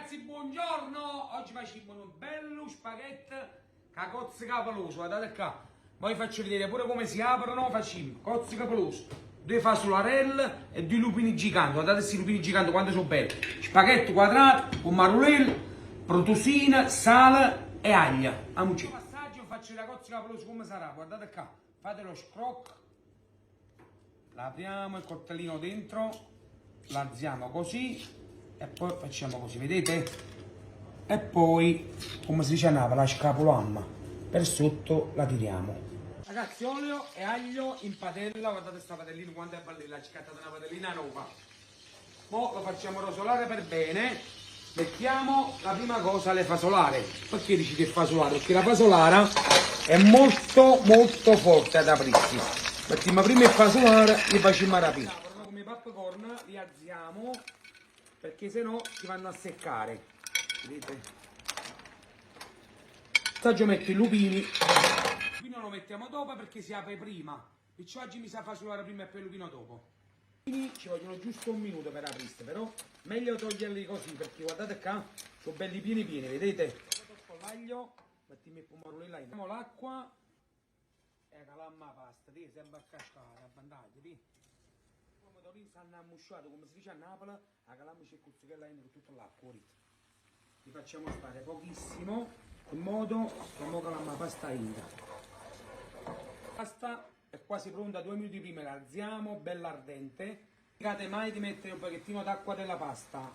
Ragazzi, buongiorno! Oggi facciamo un bello spaghetto con cozze capoloso, guardate qua. Poi faccio vedere pure come si aprono, facciamo cozze capoloso, due fasolarelle e due lupini giganti. Guardate questi lupini giganti quanto sono belli. Spaghetto quadrato con marulello, protosina, sale e aglio. Amucci. Passaggio faccio la cozze capoloso come sarà, guardate qua. Fate lo scroc. La apriamo il coltellino dentro, l'alziamo così. E poi facciamo così, vedete? E poi, come si dice a Napoli, la scapolamma per sotto la tiriamo. Ragazzi, olio e aglio in padella, guardate questa padellina quanto è bella, la scattata una padellina nuova. Ora lo facciamo rosolare per bene. Mettiamo la prima cosa le fasolare. Perché dici che fasolare? Perché la fasolara è molto forte ad aprirsi. Mettiamo prima il fasolare e li facciamo rapire. Come i popcorn li alziamo, perché sennò si vanno a seccare, vedete? Adesso metto i lupini. Il lupino lo mettiamo dopo perché si apre prima, perciò oggi mi sa fasolare prima e poi il lupino dopo. I lupini ci vogliono giusto un minuto per aprirsi, però meglio toglierli così, perché guardate qua, sono belli pieni, vedete? Con l'aglio, mettiamo il pomodoro là, mettiamo l'acqua e calamma la pasta, ti sembra a cascare, a bandaglia, ti. I pomodorini stanno ammusciati, come si dice a Napoli, la calamma c'è cuzzichella in tutto l'acqua, li facciamo stare pochissimo, in modo che mo calamma la pasta entra. La pasta è quasi pronta, 2 minuti prima la alziamo, bella ardente. Non dimenticate mai di mettere un pochettino d'acqua della pasta.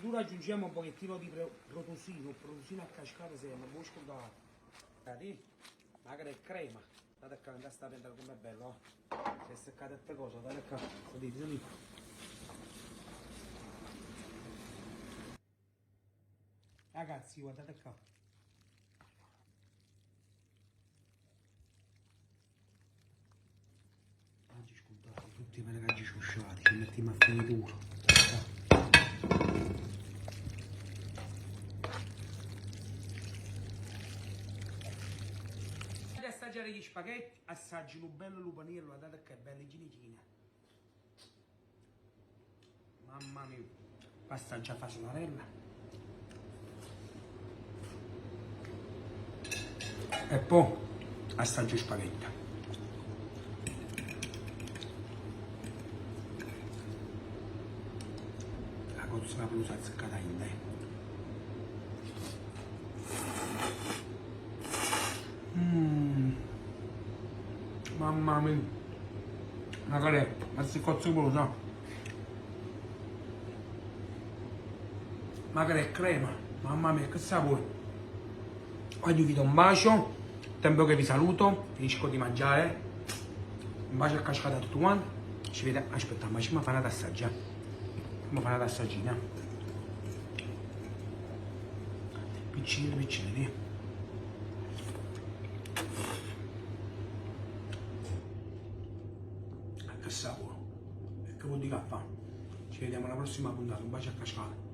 Ora aggiungiamo un pochettino di protosino a cascare se non vuoi scordare. Magari è crema, guardate qua, andate a prendere com'è bello, se è seccate queste cose, guardate qua, salite. Ragazzi, guardate qua. Oggi scordate tutti i menaggi sciusciati, che mettiamo a finitura. Assaggiare gli spaghetti, assaggi un bello lupanello, guardate che belle ginigine. Mamma mia, assaggia fasolarella. E poi assaggio spaghetti. La cozza capolosa azzeccata in te. Mamma mia, magari ma si cozzo no? Magari è crema, mamma mia che sapore. Oggi vi do un bacio, tempo che vi saluto, finisco di mangiare, un bacio a cascata a tutti quanti, ci vede, aspetta, ma ci mi fa una tassaggia, mi fa una tassaggina, piccini, che sapore, e che vuol dire che fa? Ci vediamo alla prossima puntata, un bacio a cascata.